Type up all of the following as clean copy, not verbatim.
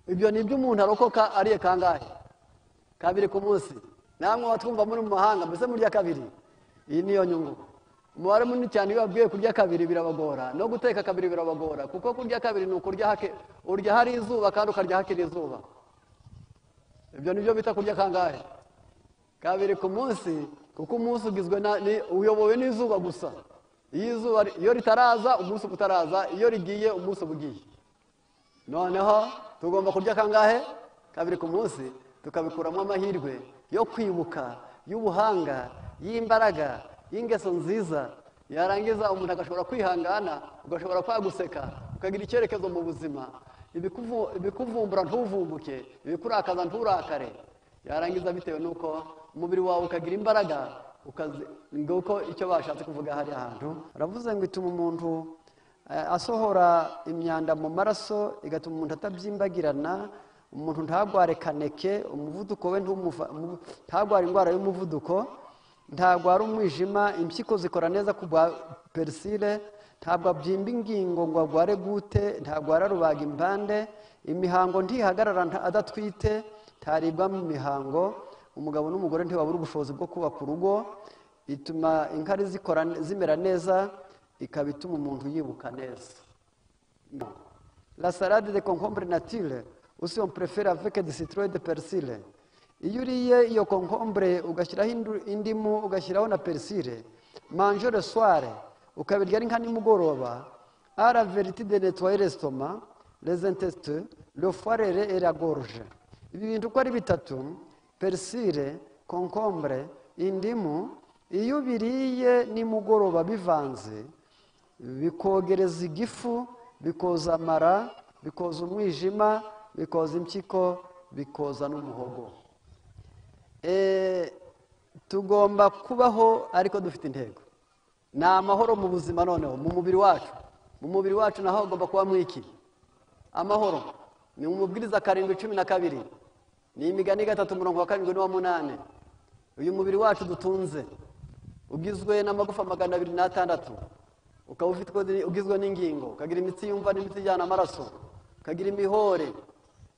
ibyo ni byo umuntu arokoka ariye kangahe? Kabiri ku munsi. Namwe watwumva muri mu mahanga mbese murya kabiri. Iyi niyo nyungu. Umubare munini cyane iyo babwiye kurya kabiri birabagora, no guteka kabiri birabagora, kuko kurya kabiri ni ukurya urya hari izuba kandi ukarya hakiri izuba. Ibyo nibyo bita kurya kangahe? Kabiri ku munsi, kuko umunsi ugizwe uyobowe n'izuba gusa. Iyo ritaraza umunsi utaraza, iyo rigiye umunsi ubugiye. Noneho tugomba kurya kangahe? Kabiri ku munsi, tukabikuramo amahirwe yo kwibuka, y'ubuhanga, y'imbaraga, y'ingeso nziza. Yarangiza umuntu agashobora kwihangana, ugashobora kwaguseka, ukagira icyerekezo mu buzima. Ibikuvumbura ntuvumbuke, ibikurakaza nturakare. Yarangiza bitewe nuko umubiri wawe ukagira imbaraga, nguko icyo bashatse kuvuga hari ahantu. Aravuze ngo ituma umuntu asohora imyanda mu maraso, igatuma umuntu atabyimbagirana, umuntu ntagware kaneke, umuvuduko we ntagware indwara y'umuvuduko, ntagwara umwijima, impyiko zikora neza ku bwa persile, ntabwo abyimba ingingo ngo agware gute, ntagwara rubaga impande, imihango ntihagarara adatwite, ntaribwa mu mihango, umugabo n'umugore ntibabura ubushobozi bwo kubaka urugo, ituma inkari zimera neza, ikaba ituma umuntu yibuka neza. La salade de concombre nature, aussi on préfère avec des citrouilles de persile. Iyo uriye iyo concombre ugashyiraho indimu ugashyiraho na persile, manger le soir, ukabirya ari nka nimugoroba, a la vérité de nettoyer l'estomac, les intestins, le foie et la gorge. Ibi bintu uko ari bitatu, persile, concombre, indimu, iyo biriye nimugoroba bivanze, bikogereza igifu, bikoza amara, bikoza umwijima, bikoza impyiko, bikoza n'umuhogo. Tugomba kubaho ariko dufite intego. Ni amahoro mu buzima noneho, mu mubiri wacu. Mu mubiri wacu naho ugomba kuba mwiki. Amahoro. Ni umubwiriza 7:12. Ni imigani 3:7-8. Uyu mubiri wacu dutunze ugizwe n'amagufa 206. Ukaba ugizwe n'ingingo, ukagira imitsi yumva n'imitsi ijyana amaraso, ukagira imihore,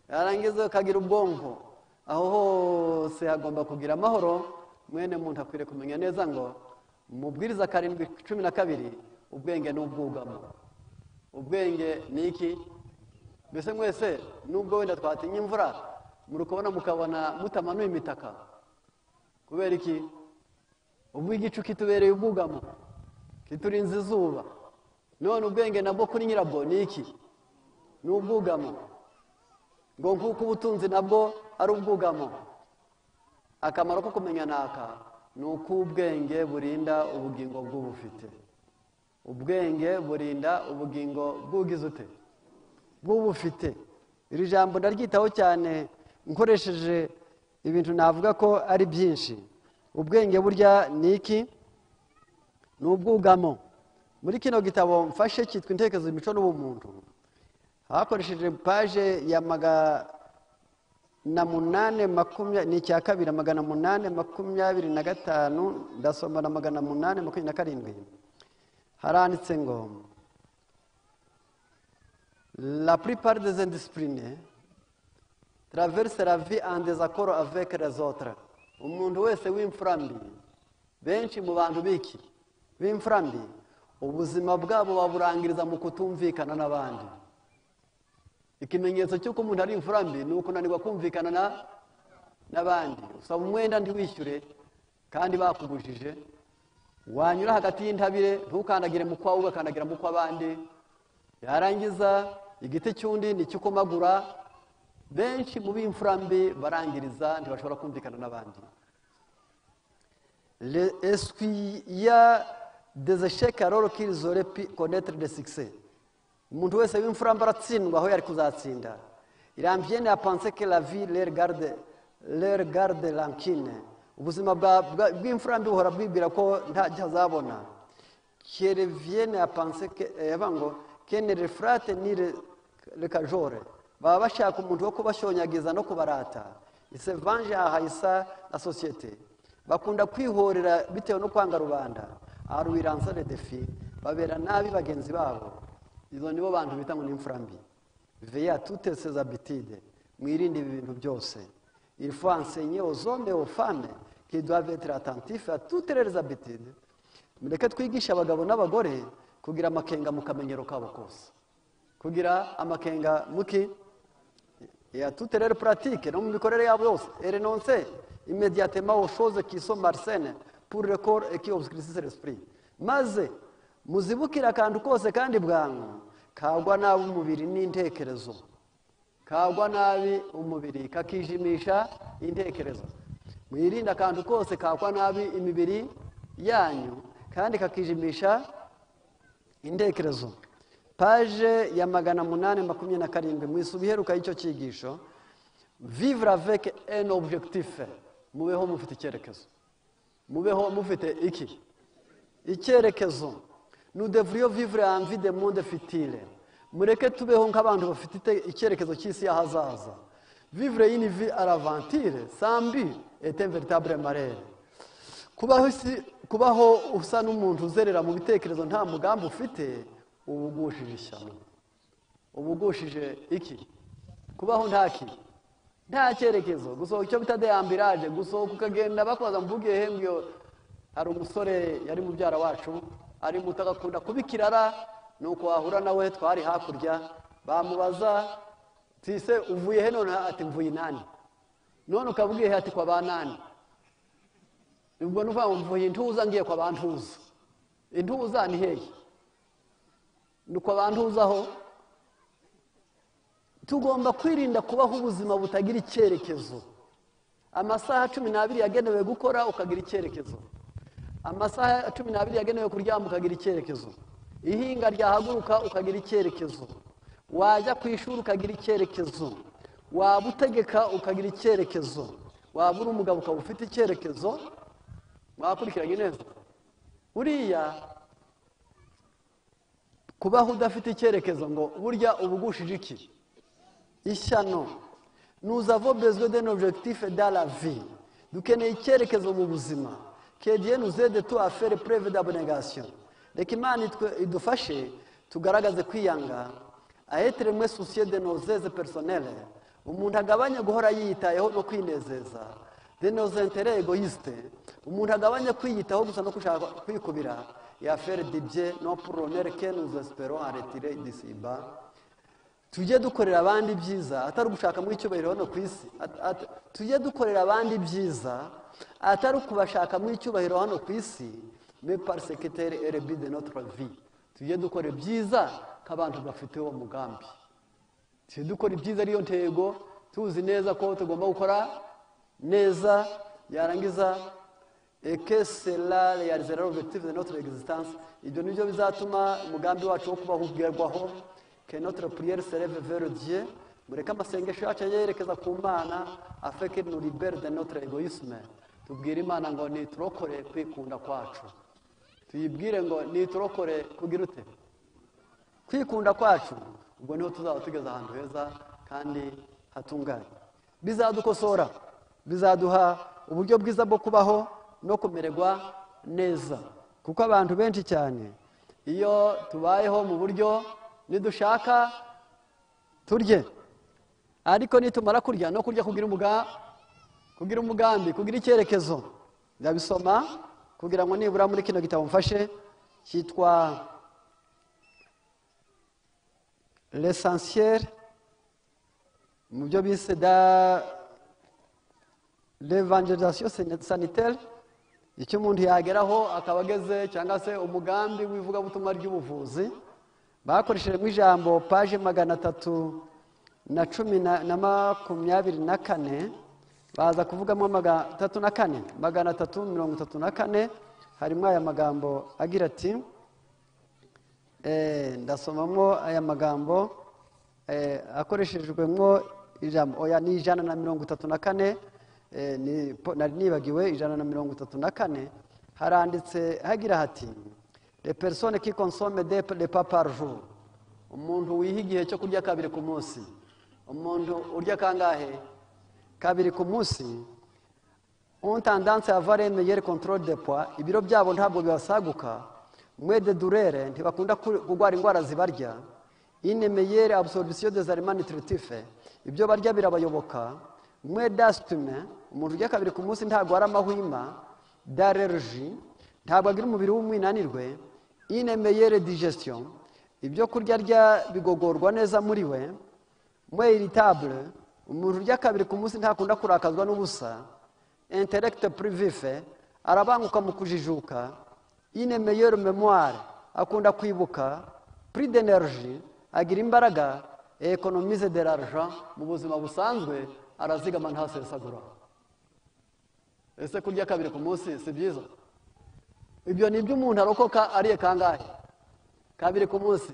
yarangiza ukagira ubwonko. Aho hose hagomba kugira amahoro. Mwene muntu akwiriye kumenya neza ngo umubwiriza 7:12 ubwenge n'ubwugamo. Ubwenge ni iki? Mbese mwese nubwo wenda twatinya imvura mukabona mutamanuye imitaka kubera iki? Ubwo igicu kitubereye ubwugamo, kiturinze izuba. None ubwenge nabwo kuri nyirabwo ni iki? Ni ubwugamo. Ngo nkuko ubutunzi nabwo ari ubwugamo. Akamaro ko kumenya naka ni uko ubwenge burinda ubugingo bw'ubufite. Ubwenge burinda ubugingo bw'ugize ute? Bw'ubufite. Iri jambo ndaryitaho cyane nkoresheje ibintu navuga ko ari byinshi. Ubwenge burya ni iki? Ni ubwugamo. Muri kino gitabo mfashe cyitwa intekerezo imico n'ubumuntu, hakoresheje page ya 820 ni cya kabiri 825 ndasoma na 827. Haranditse ngo la plupart des indisciplinés traversent la vie en désaccord avec les autres. Umuntu wese w'imfurambi, benshi mu bantu biki b'imfurambi, ubuzima bwabo baburangiriza mu kutumvikana n'abandi. Ikimenyetso cy'uko umuntu ari imfurambi ni ukunanirwa kumvikana n'abandi. Usaba umwenda ntiwishyure kandi bakugujije, wanyura hagati y'intabire ntukandagire mu kwawe ugakandagira mu kw'abandi, yarangiza igiti cy'undi nicyukomagura. Benshi mu b'imfurambi barangiriza ntibashobora kumvikana n'abandi. Est-ce qu'il y a des échecs alors qu'ils auraient pu connaître des succès? Umuntu wese w'imfurambi aratsindwa aho yari kuzatsinda. Il en vient à penser que la vie leur garde rancune. Ubuzima bw'imfurambi buhora bwibwira ko nta cyazabona. Qui reviennent à penser que ne refrate ni le cajore. Baba bashaka umuntu wo kubashonyagiza no kubarata. Il se venge à haïssa la société. Bakunda kwihorera bitewe no kwanga rubanda. Aruiransa les défis. Babera nabi bagenzi babo. Izo nibo bantu bita ngo n'imfurambi. Veillez à toutes ces habitudes. mwirinde ibi bintu byose. Il faut enseigner aux hommes et aux femmes qui doivent être attentifs à toutes leurs habitudes. Mureke twigisha abagabo n'abagore kugira amakenga mu kamenyero kabo kose, kugira amakenga muki ya toutes leurs pratiques no mu mikorere yabo yose, et renoncer immédiatement aux choses qui sont malsaines pour le corps et qui obscurcissent l'esprit. Maze muzibukira akantu kose kandi bwangu kagwa nabi umubiri n'intekerezo, kagwa nabi umubiri kakijimisha intekerezo. Mwirinde akantu kose kagwa nabi imibiri yanyu kandi kakijimisha intekerezo. Page ya 827 mwisubiheruka icyo cyigisho. Vivre avec un objectif. Mubeho mufite icyerekezo, mubeho mufite iki icyerekezo. Nous devrions vivre en vie de monde futile. Mureke tubeho nk'abantu bafite icyerekezo cy'isi y'ahazaza. Vivre une vie à l'aventure sans but est un véritable malheur. Kubaho usa n'umuntu uzerera mu bitekerezo nta mugambi ufite, ubugushije ishyano, ubugushije iki, kubaho nta cyerekezo, gusohoka icyo bita deambirage, gusohoka ukagenda bakwaza mvuge hembyo. Hari umusore yari mubyara wacu ari mutagakunda kubikirara, nuko wahura nawe twari hakurya, bamubaza tise uvuye he none, ati mvuye nani, none ukabwiye ati kwa banani. Ubwo nuva mvuye intuza ngiye kwa bantuza. Intuza ni hehe? Nuko bantuzaho. Tugomba kwirinda kubaho ubuzima butagira icyerekezo. Amasaha 12 yagenewe gukora ukagira icyerekezo, amasaha 12 yagenewe kuryama ukagira icyerekezo, ihinga ryahaguruka ukagira icyerekezo, wajya ku ishuri ukagira icyerekezo, waba utegeka ukagira icyerekezo, waba uri umugabo ukaba ufite icyerekezo. Mwakurikiranye neza? Uriya kubaho udafite icyerekezo ngo burya ubugushije iki ishyano. Nous avons besoin d'un objectif dans la vie. Dukeneye icyerekezo mu buzima. Que Dieu nous aide tout à faire preuve d'abnégation. Reka Imana idufashe tugaragaze kwiyanga, à être moins soucieux de nos aises personnelles. Umuntu agabanya guhora yiyitayeho no kwinezeza, de nos intérêts égoïstes. Umuntu agabanya kwiyitaho gusa no kushaka kwikubira, et à faire du bien non pour l'honneur que nous espérons en retirer d'ici bas. Tujye dukorera abandi byiza atari gushaka mu icyubahiro hano ku isi. Tujye dukorera abandi byiza atari kubashaka mu icyubahiro hano ku isi, mais parce que tel est le but de notre vie. Tujye dukora byiza k'abantu bafite uwo mugambi. Tujye dukora byiza ariyo ntego, tuzi neza ko tugomba gukora neza, yarangiza et que cela réalisera l'objectif de notre existence. Ibyo nibyo bizatuma umugambi wacu wo kubaho ugerwaho. Que notre prière se lève vers Dieu. Mureka amasengesho yacu yerekeza ku Mana, afin que nous libère de notre égoïsme. Tubwire Imana ngo niturokore kwikunda kwacu. Tuyibwire ngo niturokore kugira ute kwikunda kwacu. Ubwo niho tuzaba tugeze ahantu heza kandi hatunganye. Bizadukosora, bizaduha uburyo bwiza bwo kubaho no kumererwa neza. Kuko abantu benshi cyane iyo tubayeho mu buryo nidushaka turye, ariko nitumara kurya no kurya kugira umugambi, kugira icyerekezo. Ndabisoma kugira ngo nibura muri kino gitabo mfashe cyitwa l'essentiel mu byo bise da l'évangélisation sanitaire. Icyo umuntu yageraho akaba ageze cyangwa se umugambi w'ivugabutumwa ry'ubuvuzi. Bakoresheje mu ijambo page 324 baza kuvugamo 334 harimo aya magambo agira ati ndasomamo aya magambo akoreshejwemo ijambo oya ni 134 nari nibagiwe 134 haranditse hagira hati les personnes qui consomment des repas par jour. Umuntu wiha igihe cyo kurya kabiri ku munsi. Umuntu urya kangahe? Kabiri ku munsi. ont tendance à avoir un meilleur contrôle de poids. Ibiro byabo ntabwo bibasaguka. Moins de douleur, ntibakunda kugwara indwara zibarya. une meilleure absorption des aliments nutritifs, ibyo barya birabayoboka. Mwe d'astume, umuntu urya kabiri ku munsi ntabwo ari amahwima, d'allergie, ntabwo agira umubiri w'umwinanirwe. Une meilleure digestion, ibyo kurya rya bigogorwa neza muri we. Mwe irritable, umuntu urya kabiri ku munsi ntakunda kurakazwa n'ubusa. Intellect plus vif, arabanguka mu kujijuka. Une meilleure mémoire, akunda kwibuka. Plus d'énergie, agira imbaraga. Économiser de l'argent, mu buzima busanzwe arazigama ntasesagura. Ese kurya kabiri ku munsi si byiza? Ibyo ni byo umuntu arokoka ariye kangahe? Kabiri ku munsi.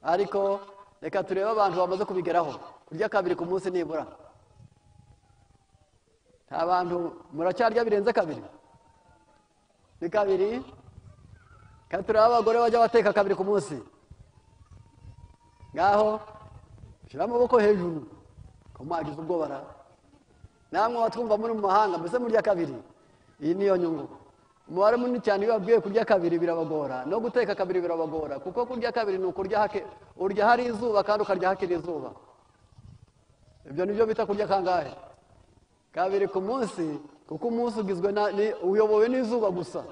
Ariko reka turebe abantu bamaze kubigeraho. Kurya kabiri ku munsi nibura. Abantu muracyarya birenze kabiri? Ni kabiri? Katureba abagore bajya bateka kabiri ku munsi. Ngaho shira amaboko hejuru. Ko mwagize ubwobara. Namwe batwumva muri mu mahanga mbese murya kabiri. Iyi niyo nyungu. Umubare munini cyane iyo babwiye kurya kabiri birabagora, no guteka kabiri birabagora, kuko kurya kabiri ni ukurya hake, urya hari izuba kandi ukarya hakiri izuba. Ibyo nibyo bita kurya kangahe? Kabiri ku munsi, kuko umunsi ugizwe uyobowe n'izuba gusa.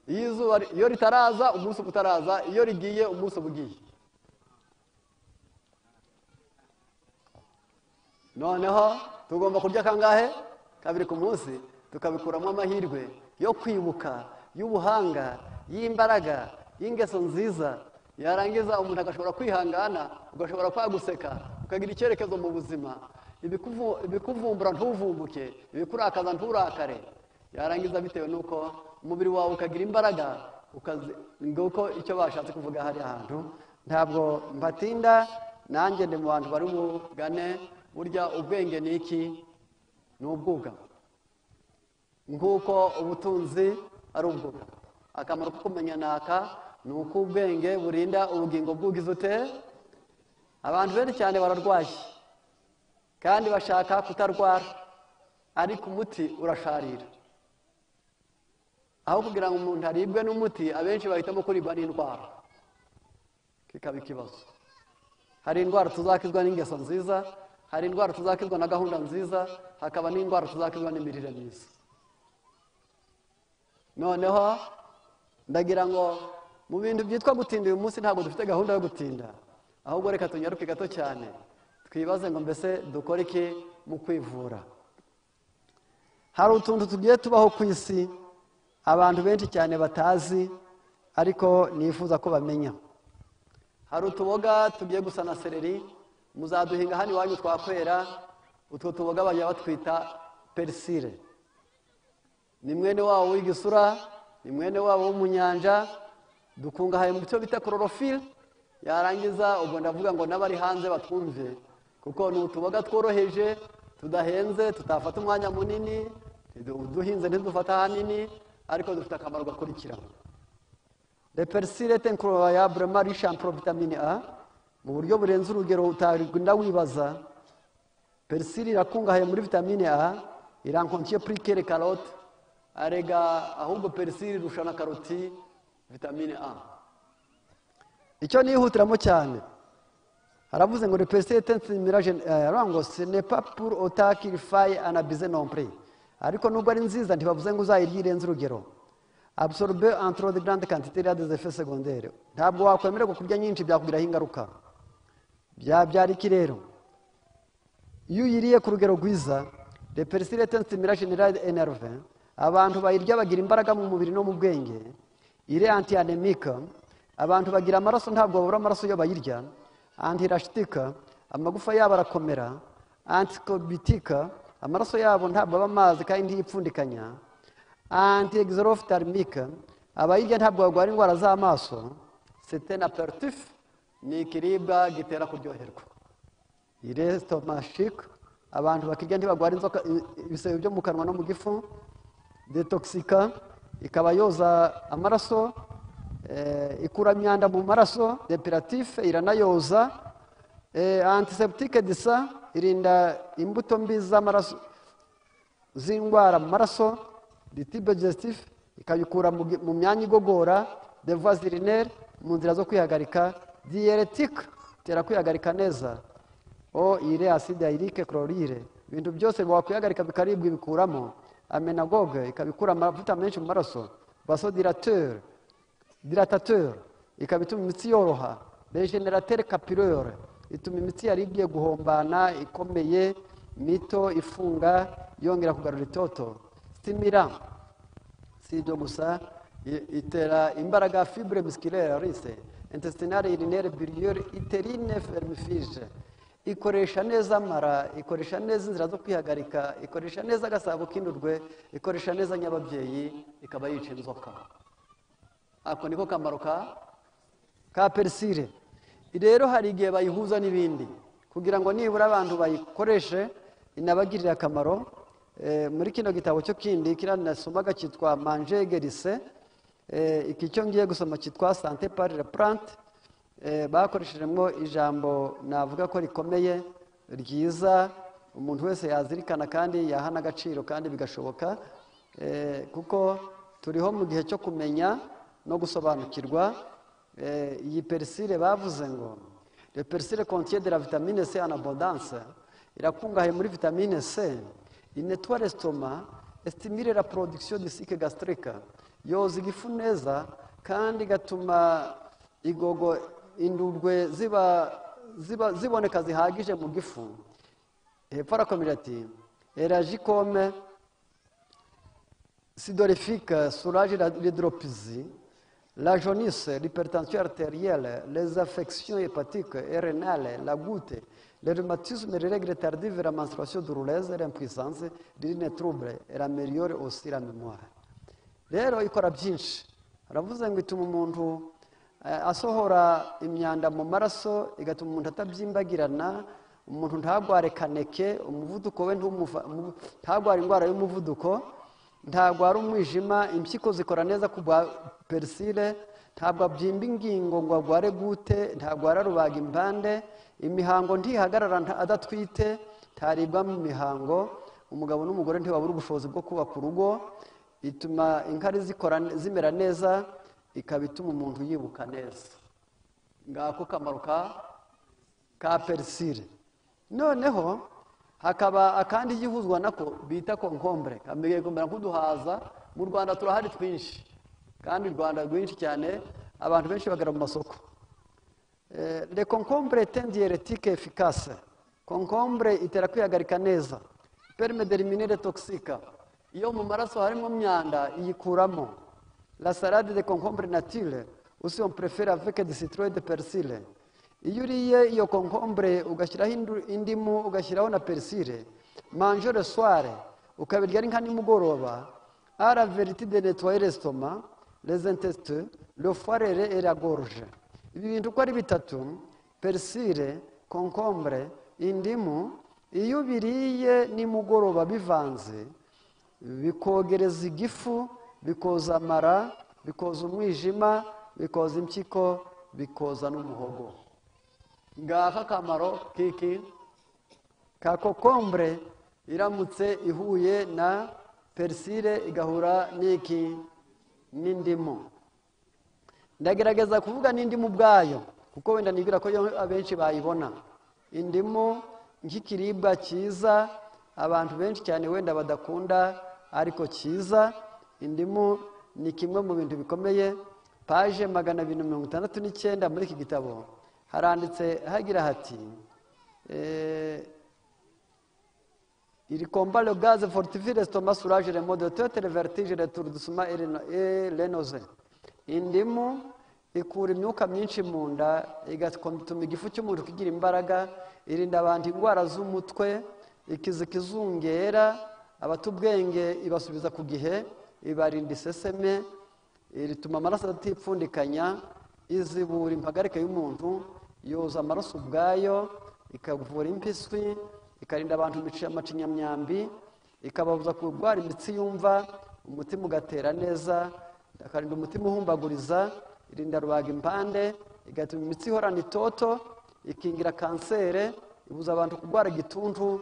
Iyo ritaraza umunsi utaraza, iyo rigiye umunsi ubugiye. Noneho tugomba kurya kangahe? Kabiri ku munsi, tukabikuramo amahirwe yo kwibuka, y'ubuhanga, y'imbaraga, y'ingeso nziza. Yarangiza umuntu agashobora kwihangana, ugashobora kwaguseka, ukagira icyerekezo mu buzima. Ibikuvumbura ntuvumbuke, ibikurakaza nturakare. Yarangiza bitewe nuko umubiri wawe ukagira imbaraga, nguko icyo bashatse kuvuga hari ahantu. Ntabwo mbatinda, nanjye ndi mu bantu bari bugane. Burya ubwenge ni iki? Ni ubwuga. Nguko ubutunzi ari ubwuga. Akamaro ko kumenya naka ni uko ubwenge burinda ubugingo bwugize ute. Abantu benshi cyane bararwaye kandi bashaka kutarwara, ariko umuti urasharira. Aho kugira ngo umuntu aribwe n'umuti, abenshi bahitamo kuribwa n'indwara, kikaba ikibazo. Hari indwara tuzakizwa n'ingeso nziza, hari indwara tuzakizwa na gahunda nziza, hakaba n'indwara tuzakizwa n'imirire myiza. Noneho ndagira ngo mu bintu byitwa gutinda uyu munsi ntabwo dufite gahunda yo gutinda, ahubwo reka tunyaruke gato cyane twibaze ngo mbese dukore iki mu kwivura. Hari utuntu tugiye tubaho ku isi abantu benshi cyane batazi, ariko nifuza ko bamenya. Hari utuboga tugiye gusa na seleri, muzaduhinga hano iwanyu twakwera. Utwo tuboga bajya batwita persile. Ni mwene wabo w'igisura, ni mwene wabo w'umunyanja, dukungahaye mu cyo bita chlorophylle. Yarangiza ubwo ndavuga ngo n'abari hanze batwumve, kuko ni utuboga tworoheje, tudahenze, tutafata umwanya munini, duhinze ntidufata hanini, ariko dufite akamaro gakurikira. Le persile est incroyablement riche en vitamine A, mu buryo burenze urugero utagenda wibaza. Persile irakungahaye muri vitamine A, irankontiye plus que les carottes. Arega ahubwo persile irusha na karoti vitamine A. Icyo nihutiramo cyane, haravuze ngo le persile est un mirage, ngo ce n'est pas pour autant qu'il faille en abuser non plus. Ariko nubwo ari nziza ntibavuze ngo uzayirye irenze urugero. Absorber en trop de grande quantité a des effets secondaires. Ntabwo wakwemererwa kurya nyinshi byakugiraho ingaruka. Byabyara iki rero? Iyo uyiriye ku rugero rwiza, le persile est un stimulant général énervé. Abantu bayirya bagira imbaraga mu mubiri no mu bwenge. Il est anti-anémique. Abantu bagira amaraso ntabwo babura amaraso iyo bayirya. Anti-rachitique, amagufa yabo arakomera. Anticobitique, amaraso yabo ntabwo aba amazi kandi ntiyipfundikanya. Anti-exophthalmique, abayirya ntabwo barwara indwara z'amaso. C'est un apéritif, ni ikiribwa gitera kuryoherwa. Il est stomachique, abantu bakirya ntibagwara inzoka, ibisebe byo mu kanwa no mu gifu. Detoxica, ikaba yoza amaraso, ikura imyanda mu maraso. Depuratif, iranayoza. Antiseptique disa, irinda imbuto mbi z'amaraso z'indwara mu maraso. Litibe digestif, ikayikura mu myanya igogora. De voies urinaires, mu nzira zo kwihagarika. Diuretique, itera kwihagarika neza. Ire acide urique chlorure, ibintu byose wakwihagarika bikaribwa bikuramo. Amenagogue ikabikura amavuta menshi mu maraso. Dilatateur ikabituma imitsi yoroha. Regenerateur capillaire ituma imitsi yari igiye guhombana ikomeye mito ifunga yongera kugarura itoto. Stimulant si ibyo gusa, itera imbaraga fibre musculaire intestinale urinaire biliaire uterine vermifige, ikoresha neza amara, ikoresha neza inzira zo kwihagarika, ikoresha neza agasabo k'indurwe, ikoresha neza nyababyeyi, ikaba yica inzoka. Ako niko kamaro ka persile. Rero hari igihe bayihuza n'ibindi kugira ngo nibura abantu bayikoreshe inabagirira akamaro. Muri kino gitabo cyo kindi kiranasomaga cyitwa Manger Guérisser, iki cyo ngiye gusoma cyitwa Santé par la plante, bakoreshejemo ijambo navuga ko rikomeye ryiza umuntu wese yazirikana kandi yahana agaciro kandi bigashoboka, kuko turiho mu gihe cyo kumenya no gusobanukirwa. Iyi persile bavuze ngo le persile contient de la vitamine C en abondance, irakungahaye muri vitamine C, il nettoie l'estomac, stimule la production du sucre gastrique, yoza igifu neza kandi gatuma igogo indurwe ziboneka zihagije mu gifu. Hepfo arakomera ati éragit comme sidorifique, soulage l'hydropsie, la jaunisse, l'hypertension artérielle, les affections hépatiques et rénales, la goutte, le rhumatisme, les règles tardives, la menstruation douloureuse, l'impuissance, l'urine trouble, elle améliore aussi la mémoire. Rero ikora byinshi. Aravuze ngo ituma umuntu asohora imyanda mu maraso, igatuma umuntu atabyimbagirana, umuntu ntagware kaneke, umuvuduko we ntagware indwara y'umuvuduko, ntagwara umwijima, impyiko zikora neza ku bwa persile, ntabwo abyimba ingingo ngo agware gute, ntagwara rubaga impande, imihango ntihagarara adatwite, ntaribwa mu mihango, umugabo n'umugore ntibabura ubushobozi bwo kubaka urugo, ituma inkari zimera neza, ikaba ituma umuntu yibuka neza. Ngako kamaro ka persile. Noneho hakaba akandi gihuzwa nako bita concombre, kameye kumera nk'uduhaza. Mu Rwanda turahari twinshi kandi u Rwanda rwinshi cyane, abantu benshi bagara mu masoko. Le concombre est un diurétique efficace. Concombre itera kwihagarika neza, permet d'éliminer les toxiques. Iyo mu maraso harimo myanda iyikuramo. La salade de concombre nature aussi on préfère avec du citron et de persile. Iyo uriye iyo concombre ugashyiraho indimu ugashyiraho na persile, manger le soir ukabirya ari nka nimugoroba, a la vérité de nettoyer l'estomac, les intestins, le foie et la gorge. Ibi bintu uko ari bitatu, persile, concombre, indimu, iyo biriye nimugoroba bivanze, bikogereza igifu, bikoza amara, bikoza umwijima, bikoza impyiko, bikoza n'umuhogo. Ngaka kamaro kiki ka concombre iramutse ihuye na persile igahura n'indimu. Ndagerageza kuvuga n'indimu bwayo kuko wenda nibwira ko abenshi bayibona. Indimu nk'ikiribwa cyiza abantu benshi cyane wenda badakunda, ariko cyiza. Indimu ni kimwe mu bintu bikomeye. Page 269 muri iki gitabo haranditse hagira hati il combat le gaz, fortifie l'estomac, soulage les maux de tête, le vertige, l'étourdissement et les nausées. Indimu ikura imyuka myinshi mu nda, igatuma igifu cy'umuntu kigira imbaraga, irinda abantu indwara z'umutwe, ikiza ikizungera, abatubwenge ibasubiza ku gihe, ibarinda iseseme, irituma amaraso atipfundikanya, izibura impagarike y'umuntu, yoza amaraso ubwayo, ikavura impiswi, ikarinda abantu amacinyamyambi, ikababuza kurwara imitsi yumva, umutima ugatera neza, ikarinda umutima uhumbaguriza, irinda rubaga impande, igatuma imitsi ihorana itoto, ikingira kansere, ibuza abantu kurwara igituntu.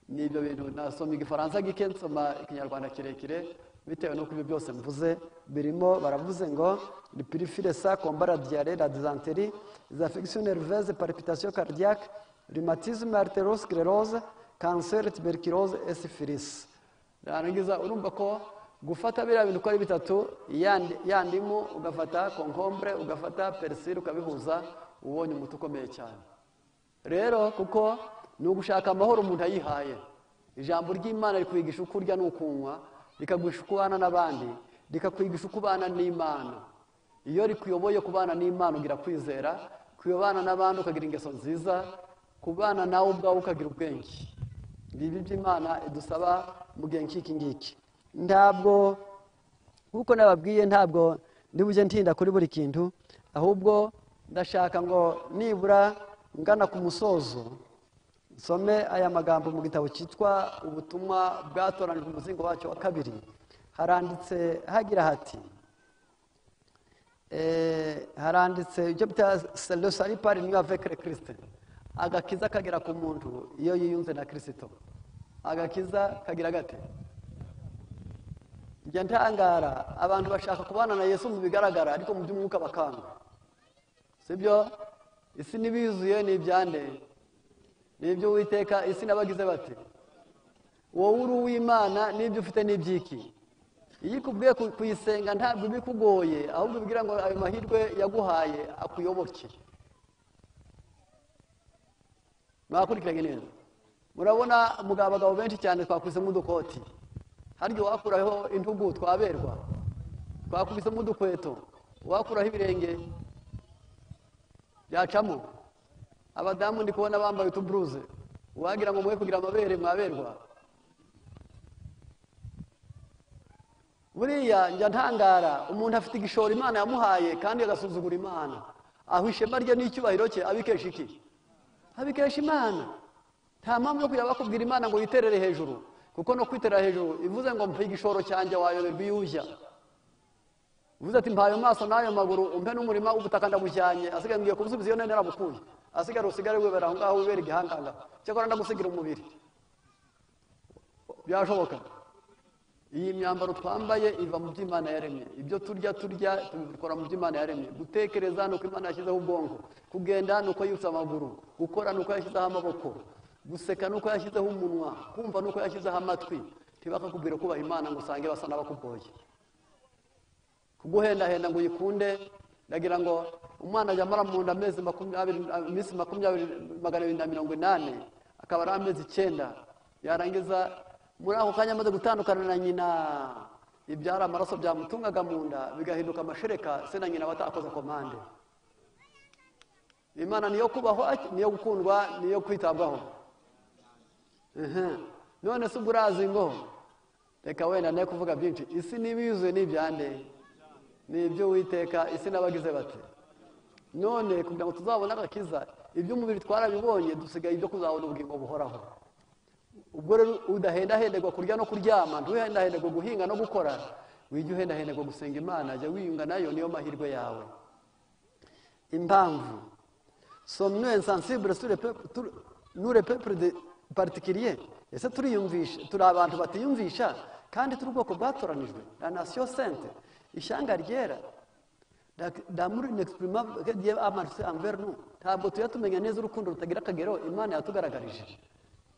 Nibyo bintu nasoma igifaransa gike nsoma ikinyarwanda kirekire, bitewe n'uko ibyo byose mvuze birimo. Baravuze ngo purifier ça, combat la diarrhée, la dysenterie, les affections nerveuses, palpitations cardiaques, rhumatisme, artériosclérose, cancer, tuberculose et syphilis. Narangiza urumva ko gufata biriya bintu uko ari bitatu, yandimu ugafata concombre ugafata persil ukabihuza, ubonye umuti ukomeye cyane. Rero kuko ni ugushaka amahoro umuntu ayihaye. Ijambo ry'Imana rikwigisha uko urya n'ukunywa, rikagwisha ukubana n'abandi, rikakwigisha ukubana n'Imana. Iyo rikuyoboye kubana n'Imana ugira kwizera, kuyobana n'abandi ukagira ingeso nziza, kubana nawe ubwawe ukagira ubwenge. Ibi by'Imana idusaba mu gihe nk'iki ngiki. Ntabwo kuko nababwiye ntabwo ndibuje ntinda kuri buri kintu, ahubwo ndashaka ngo nibura ngana ku musozo nsome aya magambo mu gitabo cyitwa ubutumwa bwatoranijwe umuzingo wacyo wa kabiri. Haranditse hagira hati haranditse ibyo bita le salut par l'union avec le Christ. Agakiza kagera ku muntu iyo yiyunze na Kristo. Agakiza kagira gate? Njya ntangara abantu bashaka kubana na Yesu mu bigaragara ariko mu by'umwuka bakanga. Sibyo? Isi nibizuye ni ibyande. Nibyo Uwiteka isi nabagize bati. Wowe uri uw'Imana nibyo ufite n'ibyiki. Iyo ikubwiye kuyisenga ntabwo bikugoye, ahubwo bigira ngo ayo mahirwe yaguhaye akuyoboke. Mwakurikiranye neza. Murabona abagabo benshi cyane twakubise mu dukoti. Haryo wakuraho intugu twaberwa. Twakubise mu dukweto. Wakuraho ibirenge byacamo. Abadamu ndi kubona bambaye utubruze. Wagira ngo mwe kugira amabere mwaberwa. Buriya njya ntangara umuntu afite igishoro Imana yamuhaye kandi agasuzugura Imana. Aho ishema rye n'icyubahiro cye abikesha iki? Abikesha Imana. Nta mpamvu yo kujya bakubwira Imana ngo yiterere hejuru, kuko no kwiterera hejuru ivuze ngo mpa igishoro cyanjye wayoberwa iyo ujya. Uvuze ati mpaye amaso n'ayo maguru umpe n'umurima w'ubutaka ndabujyanye, asigaye ngiye kubusubiza iyo nene narabukuye, asigara usigare wibera aho ngaho wibera igihanganga, cyakora ndagusigira umubiri. Byashoboka. Iyi myambaro twambaye iva mu by'Imana yaremye. Ibyo turya tubikora mu by'Imana yaremye. Gutekereza nuko Imana yashyizeho ubwonko, kugenda nuko yutse amaguru, gukora nuko yashyizeho amaboko, guseka nuko yashyizeho umunwa, kumva nuko yashyizeho amatwi. Ntibakakubwira kubaha Imana ngo usange basa n'abakugoye. Kuguhendahenda ngo uyikunde, ndagira ngo umwana ajya amara mu nda iminsi 280 akaba ari amezi 9, yarangiza muri ako kanya amaze gutandukana na nyina, ibyara amaraso byamutungaga mu nda bigahinduka amashereka, se na nyina batakoze komande. Imana niyo kubaho, niyo gukundwa, niyo kwitabwaho. None se uburazi ngo reka wenda ne kuvuga byinshi, isi nibizuye n'ibyande nibyo Uwiteka isi nabagize bate. None kugira ngo tuzabona agakiza, ibyo umubiri twarabibonye, dusigaye ibyo kuzabona ubugingo buhoraho. Ubwo rero udahendahenderwa kurya no kuryama, ntuhendahenderwa guhinga no gukora, wijye uhendahenderwa gusenga Imana, jya wiyunga nayo, niyo mahirwe yawe. Impamvu sommes-nous insensibles sur nous les peuples particuliers? Ese turiyumvisha, turi abantu batiyumvisha kandi turi ubwoko bwatoranijwe, la nation sainte, ishyanga ryera. D'amour inexprimable que Dieu a marqué envers nous. Ntabwo tuyatumenya neza urukundo rutagira akagero Imana yatugaragarije.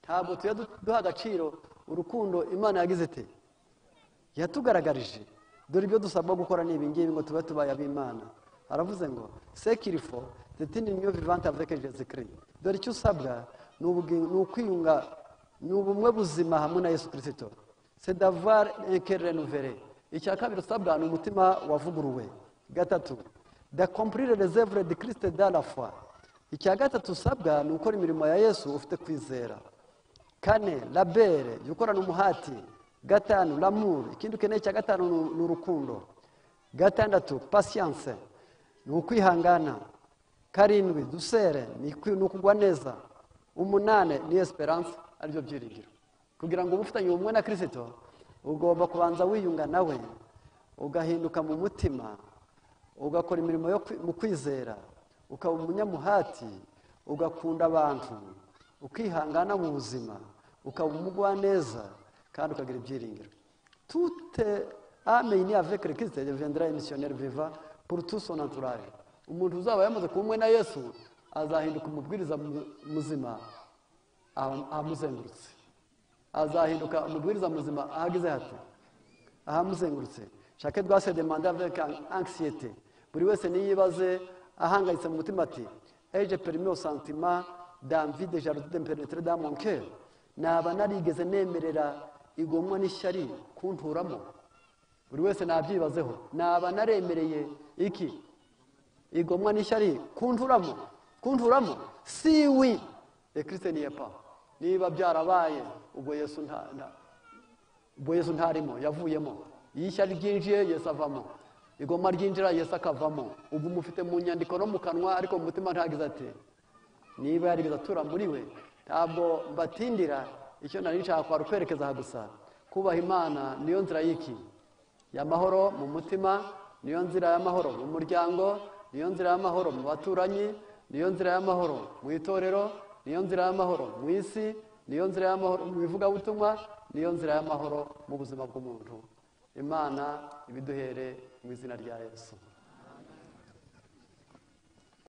Ntabwo duha agaciro urukundo Imana yagize ite yatugaragarije. Dore ibyo dusabwa gukora ni ibingibi ngo tube tubaye ab'Imana. Aravuze ngo ce qu'il faut c'est une union vivante avec Jésus-Christ. Dore icyo usabwa ni ukwiyunga, ni ubumwe buzima hamwe na Yesu Kristo. C'est d'avoir un cœur renouvelé. Icya kabiri usabwa ni umutima wavuguruwe. Gatatu, d'accomplir les œuvres de Christ dans la foi. Icya gatatu usabwa ni ukora imirimo ya Yesu ufite kwizera. Kane, labere, gukorana umuhati. Gatanu, l'amour. Ikindi ukeneye cya gatanu ni urukundo. Gatandatu, patience, ni ukwihangana. Karindwi, dusere, ni ukugwa neza. Umunane, ni esperance, aribyo byiringiro. Kugira ngo ubufitanye ubumwe na Kristo, ugomba kubanza wiyunga nawe, ugahinduka mu mutima, ugakora imirimo yo mu kwizera, ukaba umunyamuhati, ugakunda abantu, ukihangana mu buzima, ukaba umugwaneza kandi ukagira ibyiringiro. Toutes Amen avec le Christ deviendra un missionnaire vivant pour tout son entourage. Umuntu uzaba yamaze kumwe na Yesu azahinduka umubwiriza muzima amuzengurutse. Azahinduka umubwiriza muzima ahagize hati ahamuzengurutse. Chacun doit se demander avec anxiété. Buri wese niyibaze ahangayitse mu mutima ati ai-je permis au sentiment d'envie de jalousie de pénétrer dans mon cœur? Naba narigeze nemerera igomwa n'ishyari kunturamo. Buri wese nabyibazeho. Naba naremereye iki? Igomwa n'ishyari kunturamo. Si oui, le Christ n'y est pas. Niba byarabaye ubwo Yesu ntarimo yavuyemo. Yishyari ryinjiye Yesu avamo. Igomwa ryinjira Yesu akavamo. Ubwo mufite mu nyandiko no mu kanwa ariko mu mutima ntagize ati niba yarigeze atura muri we ntabwo mbatindira icyo nari nshaka kwara kwerekeza gusa kubaha Imana niyo nzira y'iki y'amahoro mu mutima, niyo nzira y'amahoro mu muryango, niyo nzira y'amahoro mu baturanyi, niyo nzira y'amahoro mu itorero, niyo nzira y'amahoro mu isi, niyo nzira y'amahoro mu bivugabutumwa, niyo nzira y'amahoro mu buzima bw'umuntu. Imana ibiduhere mu izina rya Yesu.